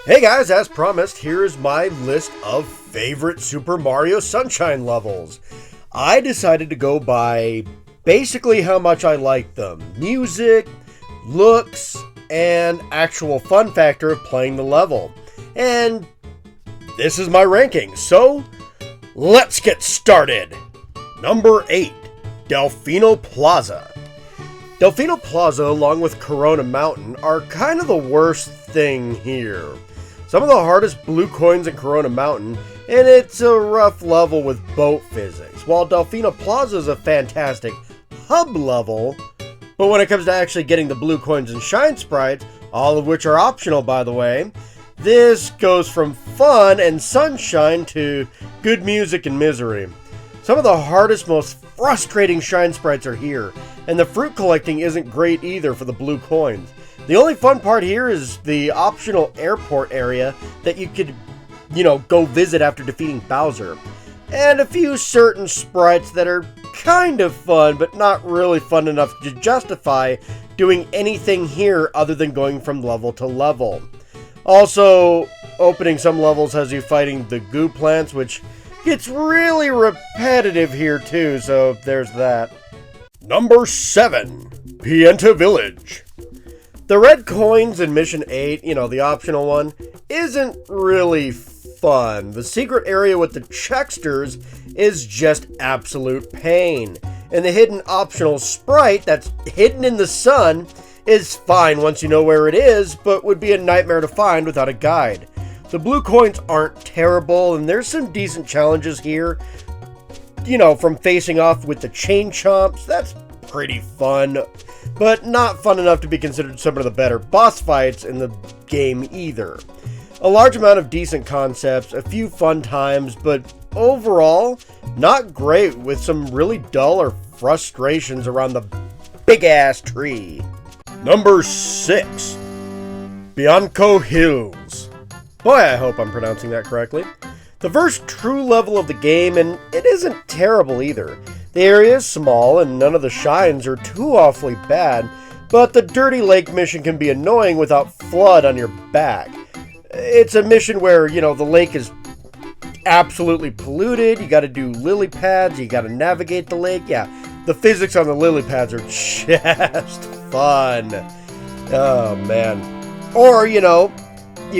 Hey guys, as promised, here's my list of favorite Super Mario Sunshine levels. I decided to go by basically how much I like them. Music, looks, and actual fun factor of playing the level. And this is my ranking, so let's get started. Number 8, Delfino Plaza. Delfino Plaza, along with Corona Mountain, are kind of the worst thing here. Some of the hardest blue coins in Corona Mountain, and it's a rough level with boat physics, while Delfino Plaza is a fantastic hub level, but when it comes to actually getting the blue coins and shine sprites, all of which are optional by the way, this goes from fun and sunshine to good music and misery. Some of the hardest, most frustrating shine sprites are here, and the fruit collecting isn't great either for the blue coins. The only fun part here is the optional airport area that you could, go visit after defeating Bowser. And a few certain sprites that are kind of fun, but not really fun enough to justify doing anything here other than going from level to level. Also, opening some levels has you fighting the goo plants, which gets really repetitive here too, so there's that. Number 7, Pianta Village. The red coins in Mission 8, the optional one, isn't really fun. The secret area with the checksters is just absolute pain. And the hidden optional sprite that's hidden in the sun is fine once you know where it is, but would be a nightmare to find without a guide. The blue coins aren't terrible, and there's some decent challenges here. From facing off with the chain chomps, that's pretty fun, but not fun enough to be considered some of the better boss fights in the game either. A large amount of decent concepts, a few fun times, but overall, not great, with some really dull or frustrations around the big-ass tree. Number 6, Bianco Hills. Boy, I hope I'm pronouncing that correctly. The first true level of the game, and it isn't terrible either. The area is small, and none of the shines are too awfully bad, but the Dirty Lake mission can be annoying without FLUDD on your back. It's a mission where, the lake is absolutely polluted, you gotta do lily pads, you gotta navigate the lake. Yeah, the physics on the lily pads are just fun. Oh, man. Or, you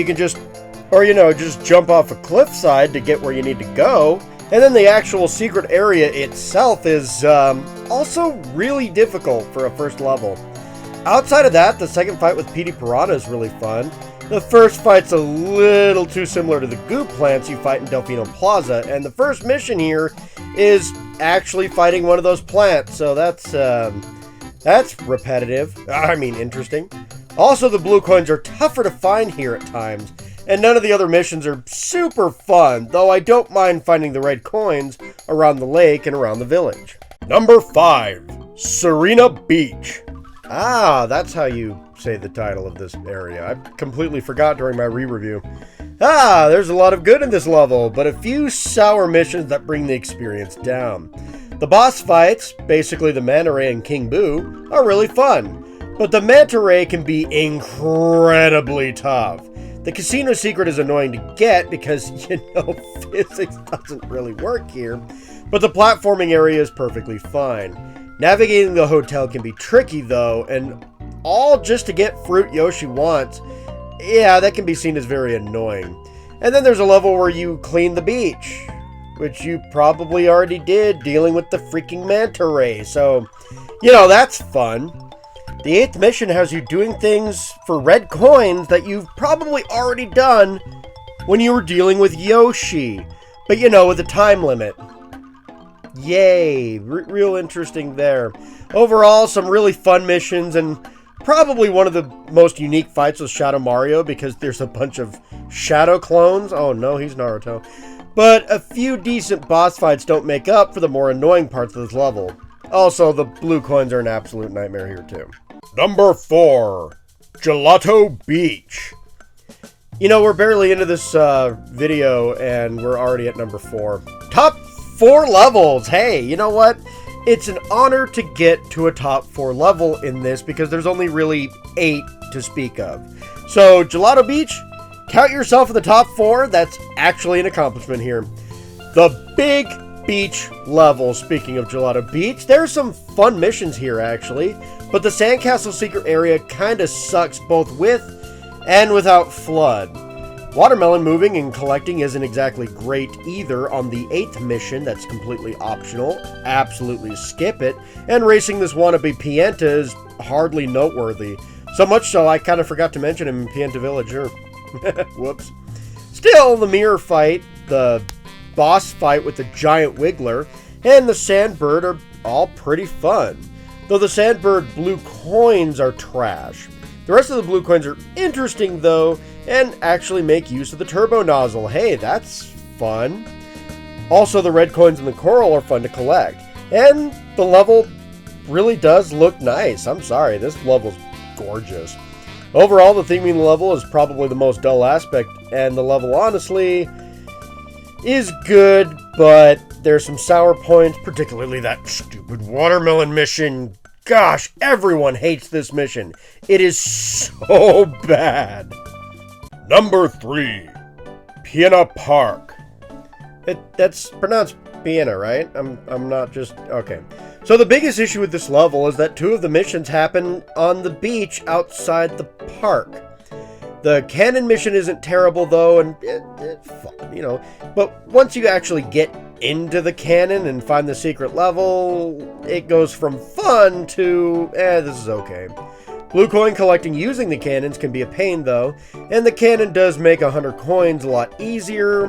can just jump off a cliffside to get where you need to go. And then the actual secret area itself is also really difficult for a first level. Outside of that, the second fight with Petey Piranha is really fun. The first fight's a little too similar to the goo plants you fight in Delfino Plaza, and the first mission here is actually fighting one of those plants, so that's repetitive. Interesting. Also, the blue coins are tougher to find here at times, and none of the other missions are super fun, though I don't mind finding the red coins around the lake and around the village. Number 5, Sirena Beach. Ah, that's how you say the title of this area. I completely forgot during my re-review. There's a lot of good in this level, but a few sour missions that bring the experience down. The boss fights, basically the Manta Ray and King Boo, are really fun, but the Manta Ray can be incredibly tough. The casino secret is annoying to get because, physics doesn't really work here, but the platforming area is perfectly fine. Navigating the hotel can be tricky though, and all just to get fruit Yoshi wants, yeah, that can be seen as very annoying. And then there's a level where you clean the beach, which you probably already did dealing with the freaking Manta Ray, so, that's fun. The 8th mission has you doing things for red coins that you've probably already done when you were dealing with Yoshi, but with a time limit. Yay, real interesting there. Overall, some really fun missions, and probably one of the most unique fights with Shadow Mario because there's a bunch of Shadow clones. Oh no, he's Naruto. But a few decent boss fights don't make up for the more annoying parts of this level. Also, the blue coins are an absolute nightmare here too. Number 4, Gelato Beach. We're barely into this video and we're already at number 4. Top 4 levels. Hey, you know what? It's an honor to get to a top 4 level in this because there's only really 8 to speak of. So, Gelato Beach, count yourself in the top 4. That's actually an accomplishment here. The Big Beach level, speaking of Gelato Beach, there's some fun missions here actually, but the Sandcastle secret area kinda sucks both with and without flood. Watermelon moving and collecting isn't exactly great either on the 8th mission, that's completely optional, absolutely skip it, and racing this wannabe Pianta is hardly noteworthy. So much so I kind of forgot to mention him in Pianta Village. Whoops. Still, the mirror fight, the boss fight with the giant wiggler, and the sandbird are all pretty fun. Though the sandbird blue coins are trash. The rest of the blue coins are interesting though, and actually make use of the turbo nozzle. Hey, that's fun. Also, the red coins and the coral are fun to collect. And the level really does look nice. I'm sorry, this level's gorgeous. Overall, the theming of the level is probably the most dull aspect, and the level honestly is good, but there's some sour points, particularly that stupid watermelon mission. Gosh, everyone hates this mission. It is so bad. Number 3, Pinna Park. That's pronounced Piana, right? I'm not just... Okay. So the biggest issue with this level is that 2 of the missions happen on the beach outside the park. The cannon mission isn't terrible though, and it's fun, you know. But once you actually get into the cannon and find the secret level, it goes from fun to, this is okay. Blue coin collecting using the cannons can be a pain though, and the cannon does make 100 coins a lot easier.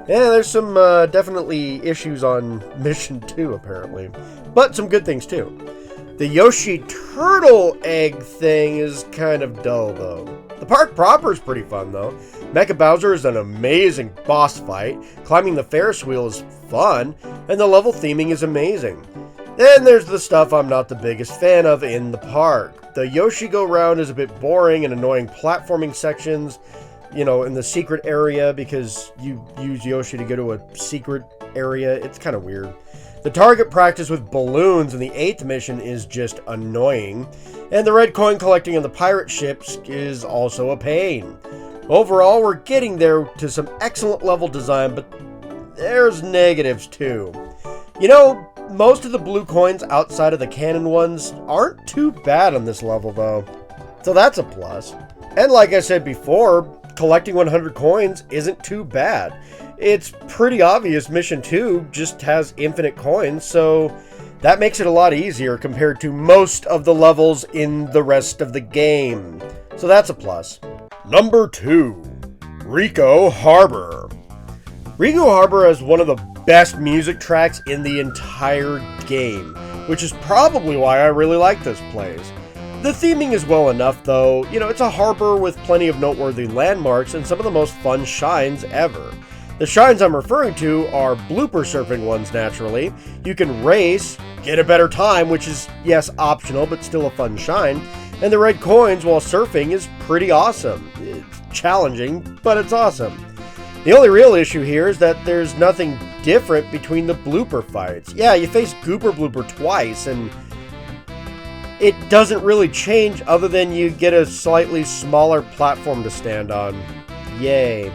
Yeah, there's some definitely issues on mission 2 apparently, but some good things too. The Yoshi turtle egg thing is kind of dull though. The park proper is pretty fun though. Mecha Bowser is an amazing boss fight, climbing the Ferris wheel is fun, and the level theming is amazing. Then there's the stuff I'm not the biggest fan of in the park. The Yoshi go-round is a bit boring and annoying platforming sections, you know, in the secret area because you use Yoshi to go to a secret area. It's kind of weird. The target practice with balloons in the 8th mission is just annoying, and the red coin collecting on the pirate ships is also a pain. Overall, we're getting there to some excellent level design, but there's negatives too. You know, most of the blue coins outside of the cannon ones aren't too bad on this level though, so that's a plus. And like I said before, collecting 100 coins isn't too bad. It's pretty obvious mission 2 just has infinite coins, so that makes it a lot easier compared to most of the levels in the rest of the game. So that's a plus. Number 2, Ricco Harbor. Ricco Harbor has one of the best music tracks in the entire game, which is probably why I really like this place. The theming is well enough though. You know, it's a harbor with plenty of noteworthy landmarks and some of the most fun shines ever. The shines I'm referring to are blooper surfing ones naturally. You can race, get a better time, which is, yes, optional, but still a fun shine. And the red coins while surfing is pretty awesome. It's challenging, but it's awesome. The only real issue here is that there's nothing different between the blooper fights. Yeah, you face Gooper Blooper twice, and it doesn't really change other than you get a slightly smaller platform to stand on. Yay.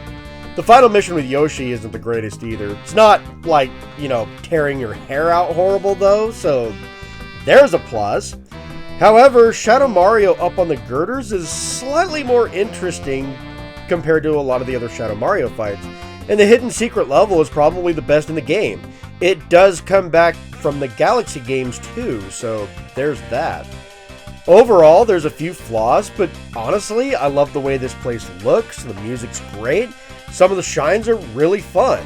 The final mission with Yoshi isn't the greatest either. It's not like, you know, tearing your hair out horrible though, so there's a plus. However, Shadow Mario up on the girders is slightly more interesting compared to a lot of the other Shadow Mario fights. And the hidden secret level is probably the best in the game. It does come back from the Galaxy games too, so there's that. Overall, there's a few flaws, but honestly, I love the way this place looks, the music's great, some of the shines are really fun.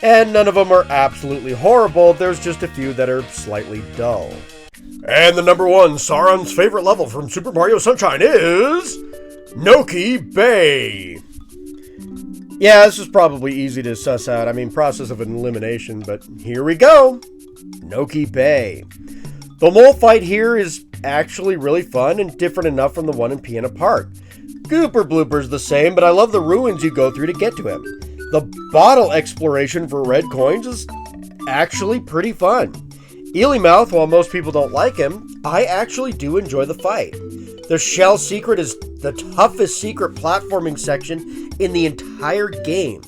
And none of them are absolutely horrible, there's just a few that are slightly dull. And the number 1 Sauron's favorite level from Super Mario Sunshine is Noki Bay. Yeah, this is probably easy to suss out. I mean, process of elimination, but here we go. Noki Bay. The mole fight here is actually really fun and different enough from the one in Pinna Park. Gooper Blooper's the same, but I love the ruins you go through to get to him. The bottle exploration for red coins is actually pretty fun. Eelymouth, while most people don't like him, I actually do enjoy the fight. The Shell Secret is the toughest secret platforming section in the entire game,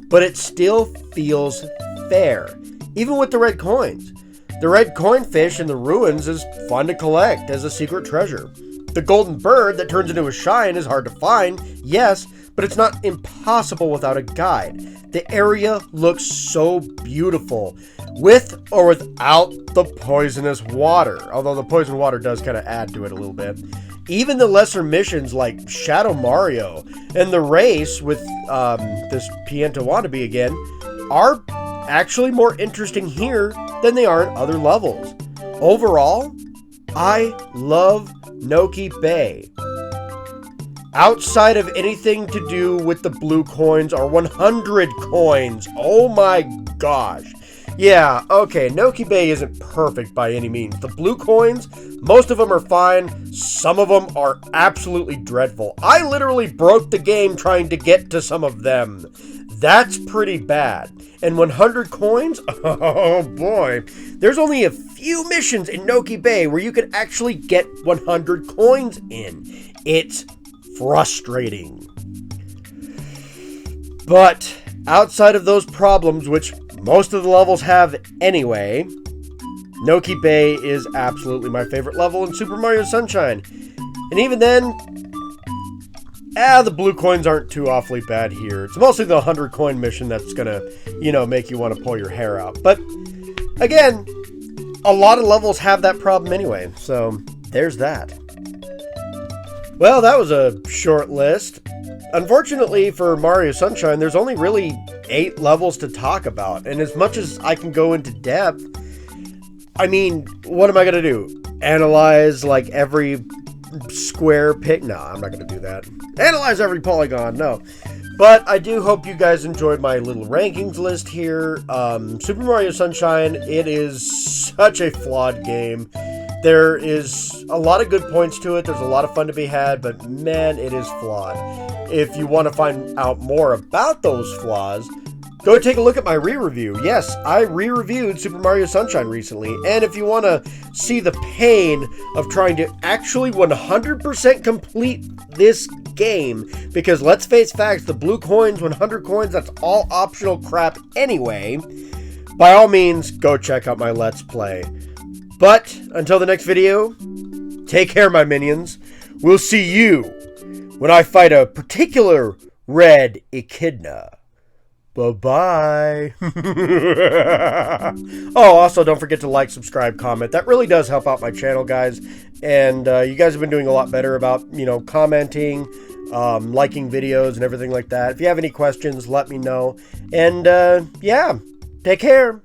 but it still feels fair, even with the red coins. The red coin fish in the ruins is fun to collect as a secret treasure. The golden bird that turns into a shine is hard to find, yes, but it's not impossible without a guide. The area looks so beautiful, with or without the poisonous water, although the poison water does kind of add to it a little bit. Even the lesser missions like Shadow Mario and the race with this Pianta wannabe again are actually more interesting here than they are in other levels. Overall, I love Noki Bay. Outside of anything to do with the blue coins or 100 coins. Oh my gosh. Yeah, okay, Noki Bay isn't perfect by any means. The blue coins, most of them are fine. Some of them are absolutely dreadful. I literally broke the game trying to get to some of them. That's pretty bad. And 100 coins? Oh boy. There's only a few missions in Noki Bay where you can actually get 100 coins in. It's frustrating. But outside of those problems, which most of the levels have anyway, Noki Bay is absolutely my favorite level in Super Mario Sunshine. And even then, the blue coins aren't too awfully bad here. It's mostly the 100 coin mission that's gonna, make you want to pull your hair out. But again, a lot of levels have that problem anyway, so there's that. Well, that was a short list. Unfortunately for Mario Sunshine, there's only really 8 levels to talk about, and as much as I can go into depth, I mean, what am I going to do? Analyze, like, every square pick? No, I'm not going to do that. Analyze every polygon? No. But I do hope you guys enjoyed my little rankings list here. Super Mario Sunshine, it is such a flawed game. There is a lot of good points to it. There's a lot of fun to be had, but man, it is flawed. If you want to find out more about those flaws, go take a look at my re-review. Yes, I re-reviewed Super Mario Sunshine recently, and if you want to see the pain of trying to actually 100% complete this game, because let's face facts, the blue coins, 100 coins, that's all optional crap anyway, by all means, go check out my Let's Play. But until the next video, take care, my minions. We'll see you when I fight a particular red echidna. Bye-bye. Oh, also, don't forget to like, subscribe, comment. That really does help out my channel, guys. And you guys have been doing a lot better about, commenting, liking videos, and everything like that. If you have any questions, let me know. And, yeah, take care.